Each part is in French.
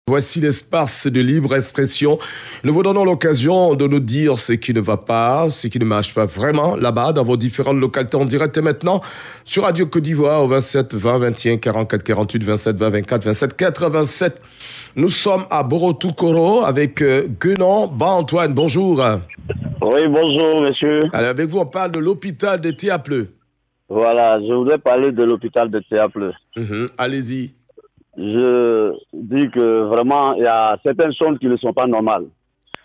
Voici l'espace de libre expression. Nous vous donnons l'occasion de nous dire ce qui ne va pas, ce qui ne marche pas vraiment là-bas dans vos différentes localités en direct et maintenant sur Radio Côte d'Ivoire au 27 20 21 44 48 27 20 24 27 87. Nous sommes à Borotoukoro avec Guénon Ba-Antoine. Bonjour. Oui, bonjour, monsieur. Alors, avec vous, on parle de l'hôpital de Théapleu. Voilà, je voudrais parler de l'hôpital de Théapleu. Allez-y. Je dis que vraiment, il y a certaines choses qui ne sont pas normales.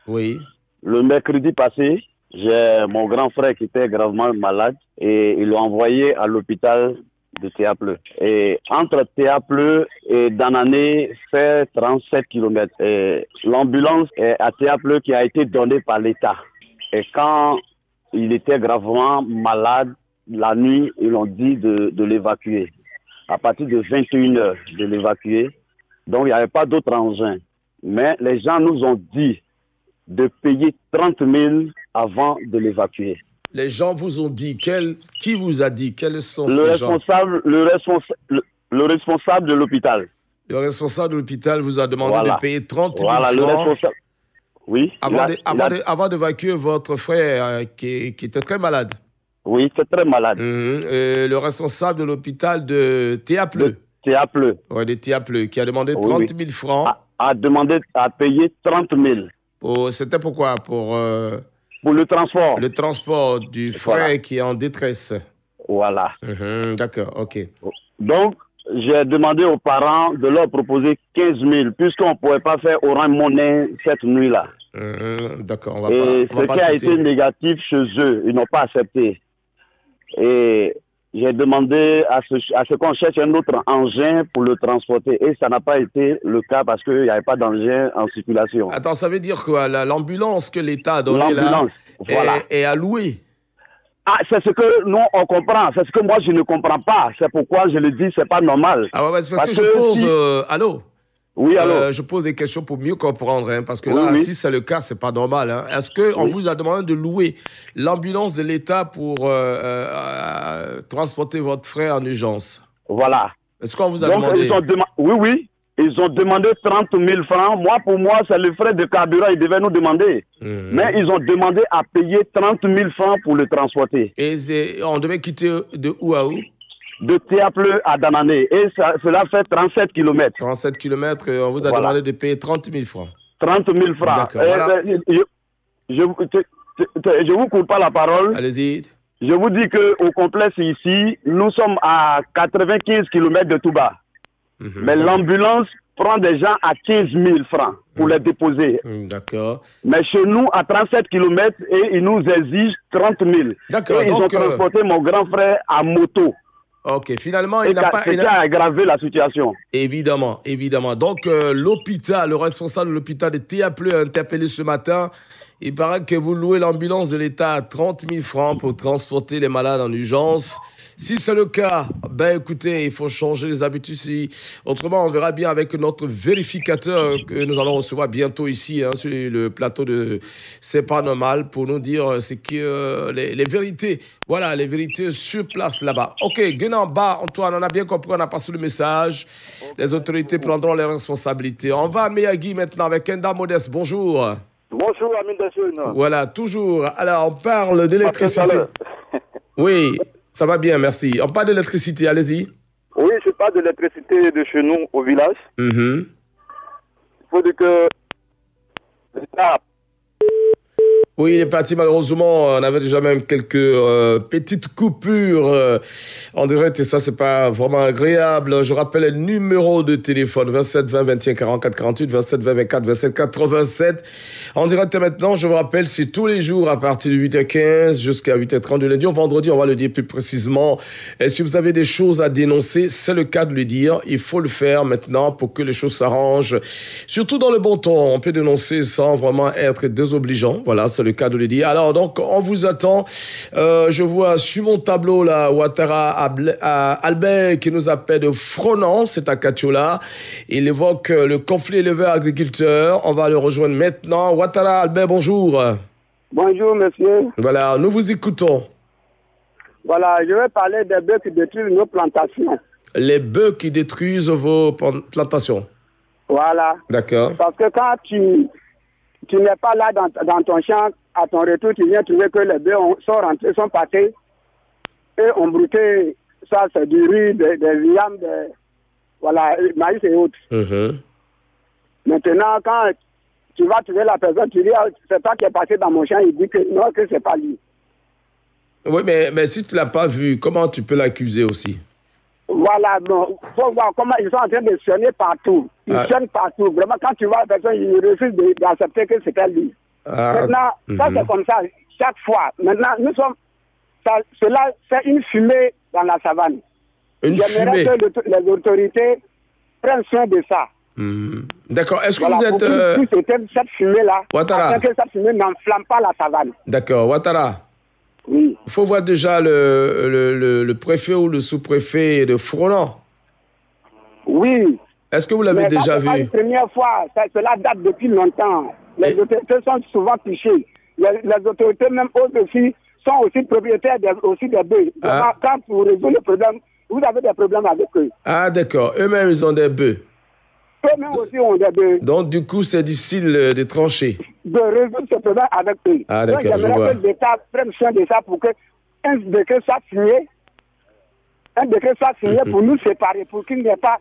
Oui. Le mercredi passé, j'ai mon grand frère qui était gravement malade et ils l'ont envoyé à l'hôpital de Théapleu. Et entre Théapleu et Danané, fait 37 km. Et l'ambulance est à Théapleu qui a été donnée par l'État. Et quand il était gravement malade, la nuit, ils l'ont dit de l'évacuer. À partir de 21h, de l'évacuer. Donc, il n'y avait pas d'autre engin. Mais les gens nous ont dit de payer 30 000 avant de l'évacuer. Les gens vous ont dit, qui vous a dit, quels sont Le ces gens? Le responsable de l'hôpital. Le responsable de l'hôpital vous a demandé de payer 30 000 francs. Le responsable. Oui. Avant d'évacuer votre frère qui était très malade. Oui, c'est très malade. Le responsable de l'hôpital de Théapleu. Théapleu. Oui, de Théapleu, qui a demandé 30 000 francs. A demandé à payer 30 000. C'était pourquoi? Pour le transport. Le transport du frère qui est en détresse. Voilà. D'accord, ok. Donc, j'ai demandé aux parents de leur proposer 15 000, puisqu'on ne pouvait pas faire orange monnaie cette nuit-là. D'accord, ce qui a été négatif chez eux, ils n'ont pas accepté. Et j'ai demandé à ce qu'on cherche un autre engin pour le transporter. Et ça n'a pas été le cas parce qu'il n'y avait pas d'engin en circulation. Attends, ça veut dire quoi? L'ambulance que l'État a donnée là est allouée? Ah, c'est ce que nous, on comprend. C'est ce que moi, je ne comprends pas. C'est pourquoi je le dis, c'est pas normal. Ah ouais, c'est parce que je pose... allô? Oui, allô? Je pose des questions pour mieux comprendre, hein, parce que là, si c'est le cas, c'est pas normal. Hein. Est-ce qu'on vous a demandé de louer l'ambulance de l'État pour transporter votre frère en urgence? Voilà. Est-ce qu'on vous a demandé? Oui. Ils ont demandé 30 000 francs. Pour moi, c'est le frais de carburant. Ils devaient nous demander. Mais ils ont demandé à payer 30 000 francs pour le transporter. Et on devait quitter de où à où? De Théapleu à Danané. Et cela fait 37 km. 37 km, et on vous a demandé de payer 30 000 francs. 30 000 francs. D'accord, voilà. Je vous coupe pas la parole. Allez-y. Je vous dis qu'au complexe ici, nous sommes à 95 km de Touba. Mais l'ambulance prend des gens à 15 000 francs pour les déposer. D'accord. Mais chez nous, à 37 km, et ils nous exigent 30 000. D'accord. Et ils ont transporté mon grand frère à moto. Ok, finalement, il n'a pas... C'est qui a aggravé la situation. Évidemment. Donc, l'hôpital, le responsable de l'hôpital de Théapleu a interpellé ce matin. Il paraît que vous louez l'ambulance de l'État à 30 000 francs pour transporter les malades en urgence. Si c'est le cas, écoutez, il faut changer les habitudes. Autrement, on verra bien avec notre vérificateur que nous allons recevoir bientôt ici, sur le plateau de C'est pas normal, pour nous dire c'est que les vérités, voilà, les vérités sur place là-bas. Ok, Guénon Ba-Antoine, on a bien compris, on a passé le message. Les autorités prendront les responsabilités. On va à Meyagui maintenant avec Enda Modeste. Bonjour. Bonjour, Amin Dessoun. Voilà, toujours. Alors, on parle d'électricité. Oui. Ça va bien, merci. On parle d'électricité, allez-y. Oui, je parle de l'électricité de chez nous, au village. Il faut dire que l'État... Oui, il est parti malheureusement. On avait déjà même quelques petites coupures en direct et ça, c'est pas vraiment agréable. Je rappelle le numéro de téléphone 27 20 21 44 48, 27 20 24 27 87. En direct maintenant, je vous rappelle, c'est tous les jours à partir de 8h15 jusqu'à 8h30 de lundi au vendredi. On va le dire plus précisément. Et si vous avez des choses à dénoncer, c'est le cas de le dire. Il faut le faire maintenant pour que les choses s'arrangent. Surtout dans le bon ton. On peut dénoncer sans vraiment être désobligeant. Voilà, c'est le cas de le dire. Alors, donc, on vous attend. Je vois sur mon tableau, là, Ouattara Albert qui nous appelle de Fronan, c'est à Katiola. Il évoque le conflit éleveur-agriculteur. On va le rejoindre maintenant. Ouattara Albert, bonjour. Bonjour, monsieur. Voilà, nous vous écoutons. Voilà, je vais parler des bœufs qui détruisent nos plantations. Les bœufs qui détruisent vos plantations. Voilà. D'accord. Parce que quand tu n'es pas là dans ton champ, à ton retour, tu viens trouver que les bœufs sont rentrés, sont partis et ont brouté. Ça, c'est du riz, des viandes, voilà, maïs et autres. Maintenant, quand tu vas trouver la personne, tu dis, c'est toi qui es passé dans mon champ, il dit que non, que c'est pas lui. Oui, mais si tu ne l'as pas vu, comment tu peux l'accuser aussi? Voilà, bon, il faut voir comment ils sont en train de sonner partout. Ils sonnent partout. Vraiment, quand tu vois la personne, ils refusent d'accepter que c'était lui. Maintenant, ça c'est comme ça, chaque fois. Maintenant, cela c'est une fumée dans la savane. J'aimerais que les autorités prennent soin de ça. D'accord. Est-ce que vous êtes... cette fumée-là, Ouattara, afin que cette fumée n'enflamme pas la savane. D'accord. Ouattara. Oui. Il faut voir déjà le préfet ou le sous-préfet de Fronan. Oui. Est-ce que vous l'avez déjà vu? C'est la première fois. Cela date depuis longtemps. Les autorités sont souvent touchées. Les autorités, même au-dessus, sont aussi propriétaires des bœufs. Quand vous résolvez le problème, vous avez des problèmes avec eux. Ah, d'accord. Eux-mêmes, ils ont des bœufs. Eux-mêmes aussi ont des bœufs. Donc, du coup, c'est difficile de trancher. De résoudre ce problème avec eux. Ah, d'accord, donc, j'aimerais que l'État prenne soin de ça pour qu'un décret soit signé. Un décret soit signé pour nous séparer, pour qu'il n'y ait pas...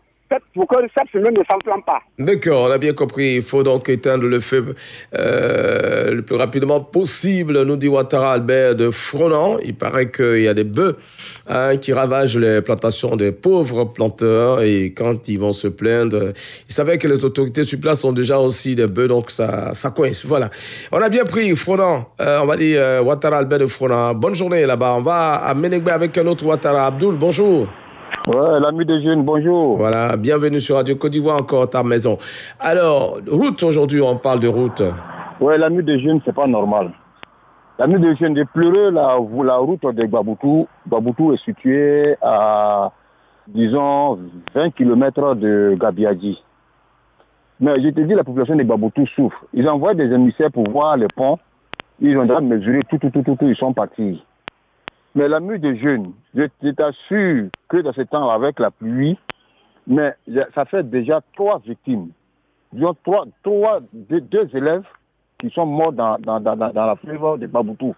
pour que cette fumée ne s'enflamme pas. D'accord, on a bien compris. Il faut donc éteindre le feu le plus rapidement possible, nous dit Ouattara Albert de Fronan. Il paraît qu'il y a des bœufs qui ravagent les plantations des pauvres planteurs et quand ils vont se plaindre, ils savaient que les autorités sur place ont déjà aussi des bœufs, donc ça coince. Voilà. On a bien pris Fronan, on va dire Ouattara Albert de Fronan. Bonne journée là-bas. On va à Ménégbé avec un autre Ouattara. Abdoul, bonjour. Ouais, l'ami des jeunes, bonjour. Voilà, bienvenue sur Radio Côte d'Ivoire, encore ta maison. Alors, route aujourd'hui, on parle de route. Ouais, l'ami des jeunes, c'est pas normal. L'ami des jeunes, de pleurer la route de Gbaboutou. Gbaboutou est située à, disons, 20 km de Gabiadji. Mais je te dis, la population de Gbaboutou souffre. Ils envoient des émissaires pour voir les ponts. Ils ont déjà mesuré tout, ils sont partis. Mais l'ami des jeunes, je t'assure que dans ce temps, avec la pluie, mais ça fait déjà 3 victimes. Disons deux élèves qui sont morts dans la fleuve de Gbaboutou.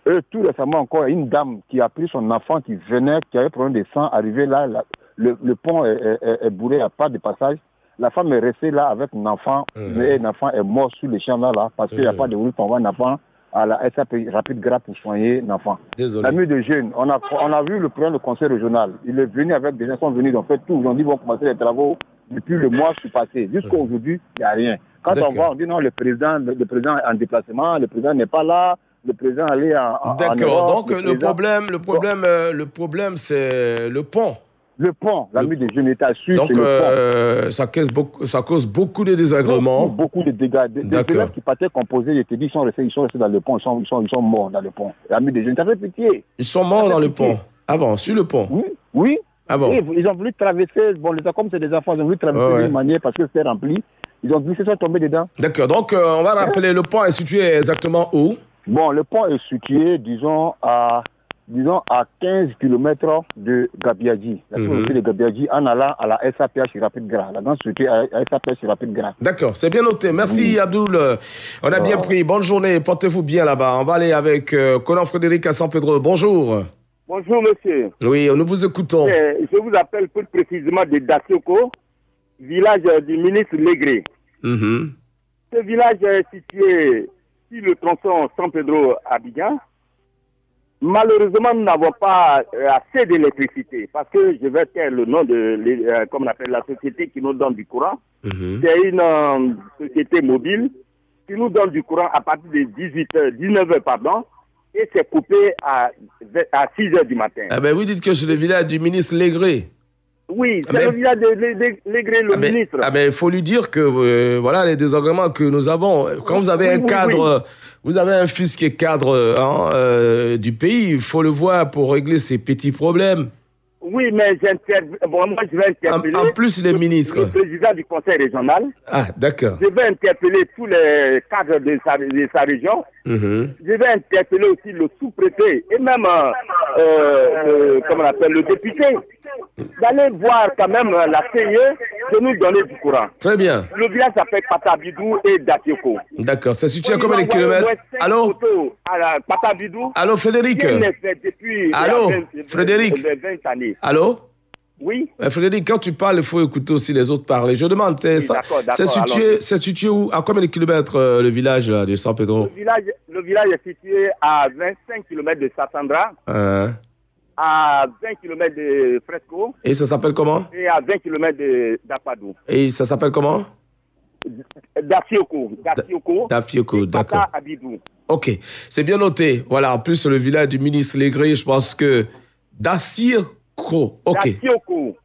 Et tout récemment encore, une dame qui a pris son enfant qui venait, qui avait problème de sang, arrivé là, le pont est bourré, il n'y a pas de passage. La femme est restée là avec un enfant, mais l'enfant est mort sur les champs là, parce qu'il n'y a pas de route pour envoyer un enfant à la SAP Rapide Gras pour soigner l'enfant. L'ami de jeunes, on a vu le président du conseil régional. Il est venu avec des gens, sont venus, ils ont fait tout. Ils ont dit, ils vont commencer les travaux depuis le mois qui est passé. Jusqu'à aujourd'hui, il n'y a rien. Quand on va, on dit non, le président est en déplacement, le président n'est pas là, le président allait en D'accord, Europe, donc le problème, c'est le pont. Le pont, l'ami des jeunes, État sûr, donc, c'est le pont. Ça cause beaucoup de désagréments. Beaucoup de dégâts. Des élèves qui partaient composés, je te dis, ils sont restés dans le pont, ils sont morts dans le pont. L'ami des jeunes, ça fait pitié. Ils sont morts dans le pont. Ah bon, sur le pont? Oui. Ah bon? Ils ont voulu traverser, comme c'est des enfants, ils ont voulu traverser d'une manière parce que c'était rempli. Ils ont glissé, ils sont tombés dedans. D'accord, donc on va rappeler, le pont est situé exactement où? Bon, le pont est situé, disons, à 15 km de Gabiadji. La société de Gabiadji en allant à la SAPH Rapide Gras. La grande société à SAPH Rapide Gras. D'accord, c'est bien noté. Merci Abdoul. On a bien pris. Bonne journée. Portez-vous bien là-bas. On va aller avec Conan Frédéric à San Pedro. Bonjour. Bonjour monsieur. Oui, nous vous écoutons. Je vous appelle plus précisément de Dacioko, village du ministre Légré. Ce village est situé sur le tronçon San Pedro-Abidjan. Malheureusement, nous n'avons pas assez d'électricité parce que je vais taire le nom de, comme on appelle la société qui nous donne du courant. C'est une société mobile qui nous donne du courant à partir de 19h, pardon, et c'est coupé à 6h du matin. Ah ben vous dites que c'est le village du ministre Légré. Oui, c'est le village de Légré, le ministre. Ah ben il faut lui dire que voilà les désagréments que nous avons. Quand vous avez un cadre, vous avez un fils qui est cadre du pays, il faut le voir pour régler ces petits problèmes. Oui, mais moi je vais interpeller en plus les ministres. Le président du conseil régional. Ah, d'accord. Je vais interpeller tous les cadres de sa région Je vais interpeller aussi le sous-préfet et même comment on appelle, le député d'aller voir quand même la CIE de nous donner du courant. Très bien. Le village s'appelle Patabidou et Datioko. D'accord, c'est situé à combien de kilomètres? Allô? Patabidou. Allô, Frédéric? Allô, Frédéric? 20 années. Allô? Oui. Frédéric, quand tu parles, il faut écouter aussi les autres parler. Je demande, c'est situé où? À combien de kilomètres le village là, de San Pedro? Le village est situé à 25 km de Sassandra, à 20 km de Fresco. Et ça s'appelle comment? Et à 20 km d'Apadou. Et ça s'appelle comment? Dafioko, d'accord. Ok, c'est bien noté. Voilà, en plus, le village du ministre Légré, je pense que Dafioko. Ok.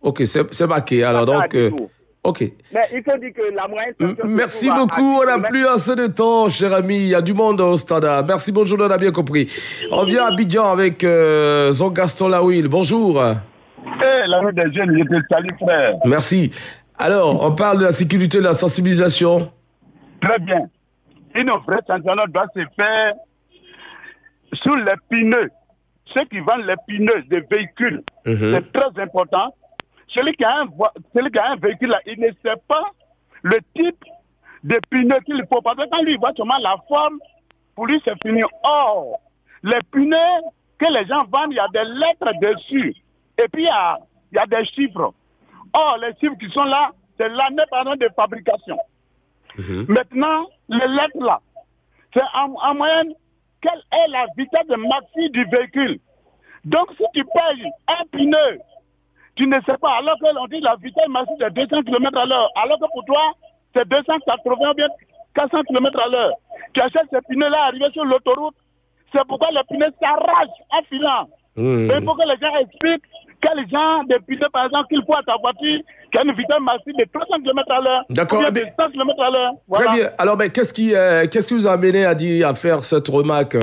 Ok, c'est marqué. Alors, donc. Ok. Mais il faut dire que la moyenne. Merci beaucoup. On n'a plus assez de temps, cher ami. Il y a du monde au standard. Merci, bonjour, on a bien compris. On vient à Abidjan avec Jean Gaston Lawil. Bonjour. La rue des jeunes, je te salue, frère. Merci. Alors, on parle de la sécurité, de la sensibilisation. Très bien. Une vraie sanction doit se faire sur les pneus. Ceux qui vendent les pneus des véhicules, c'est très important. Celui qui a un véhicule, là, il ne sait pas le type de pneus qu'il faut. Parce que quand lui voit seulement la forme, pour lui, c'est fini. Or, les pneus que les gens vendent, il y a des lettres dessus. Et puis, il y a des chiffres. Or, les chiffres qui sont là, c'est l'année de fabrication. Maintenant, les lettres là, c'est en moyenne, quelle est la vitesse de maxi du véhicule. Donc, si tu payes un pneu, tu ne sais pas, alors qu'on dit la vitesse maxi de 200 km à l'heure, alors que pour toi, c'est 280 ou bien 400 km à l'heure. Tu achètes ces pneus-là arrivés sur l'autoroute, c'est pourquoi les pneus s'arrachent en filant. Il faut que les gens expliquent quel genre de pneus, par exemple, qu'il faut à ta voiture, qui a une vitesse maxi de 300 km à l'heure. D'accord. Ou bien de 100 km à l'heure. Voilà. Très bien. Alors, mais qu'est-ce qui vous a amené à faire cette remarque?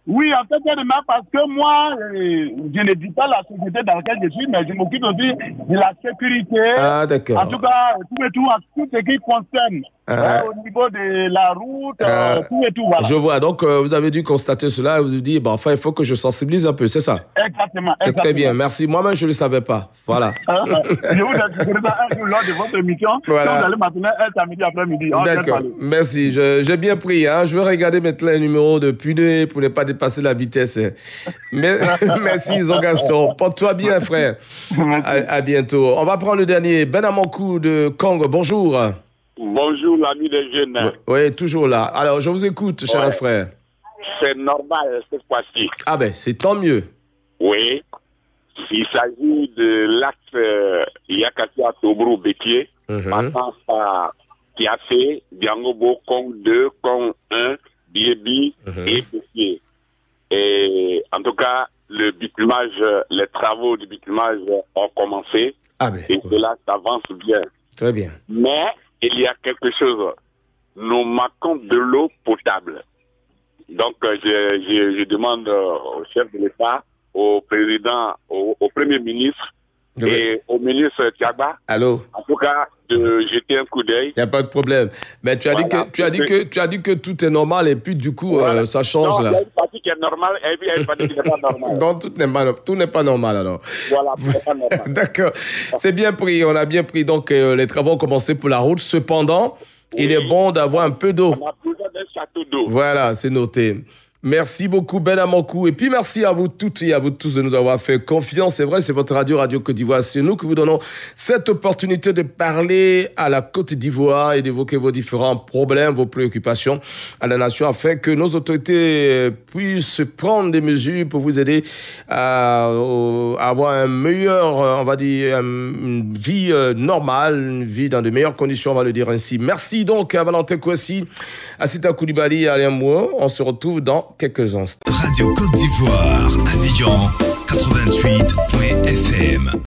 Oui, en fait, c'est remarque parce que moi, je ne dis pas la société dans laquelle je suis, mais je m'occupe aussi de la sécurité. Ah, d'accord. En tout cas, tout ce qui concerne au niveau de la route, tout et tout, voilà. Je vois. Donc, vous avez dû constater cela et vous avez dit, bon, enfin, il faut que je sensibilise un peu, c'est ça? Exactement. C'est très bien. Merci. Moi-même, je ne le savais pas. Voilà. Je vous expliquerai ça un jour lors de votre émission. Voilà. Vous allez matin, un samedi après-midi. D'accord. Merci. J'ai bien pris. Hein. Je vais regarder maintenant les numéros de pneus pour ne pas dépasser la vitesse. Merci, Jean Gaston. Porte-toi bien, frère. À bientôt. On va prendre le dernier. Benamankou de Congo. Bonjour. Bonjour, l'ami des jeunes. Oui, toujours là. Alors, je vous écoute, cher frère. C'est normal cette fois-ci. Ah ben, c'est tant mieux. Oui. Il s'agit de l'axe Yakatia Tobrou Béquier, passant par Kiafé, Diangobo, Kong 2, Kong 1, Biebi et Béquier. Et en tout cas, le bitumage, les travaux du bitumage ont commencé. Ah ben, et cela s'avance bien. Très bien. Mais il y a quelque chose. Nous manquons de l'eau potable. Donc, je demande au chef de l'État, au président, au Premier ministre et au ministre Tiagba. Allô? En tout cas, de jeter un coup d'œil. Il n'y a pas de problème. Mais tu as dit que tout est normal et puis du coup, ça change. Non, là. il y a une partie qui est normale et puis il y a une partie qui n'est pas normale. Donc, tout n'est pas normal alors. Voilà, tout n'est pas normal. D'accord. C'est bien pris. On a bien pris. Donc, les travaux ont commencé pour la route. Cependant, il est bon d'avoir un peu d'eau. On a besoin d'un château d'eau. Voilà, c'est noté. Merci beaucoup, Benamankou. Et puis, merci à vous toutes et à vous tous de nous avoir fait confiance. C'est vrai, c'est votre Radio Côte d'Ivoire. C'est nous qui vous donnons cette opportunité de parler à la Côte d'Ivoire et d'évoquer vos différents problèmes, vos préoccupations à la nation afin que nos autorités puissent prendre des mesures pour vous aider à avoir un meilleur, on va dire, une vie normale, une vie dans de meilleures conditions, on va le dire ainsi. Merci donc à Valentin Kouassi, à Sita Koulibaly et à Alain Moua. On se retrouve dans quelques instants. Radio Côte d'Ivoire, Abidjan, 88.fm.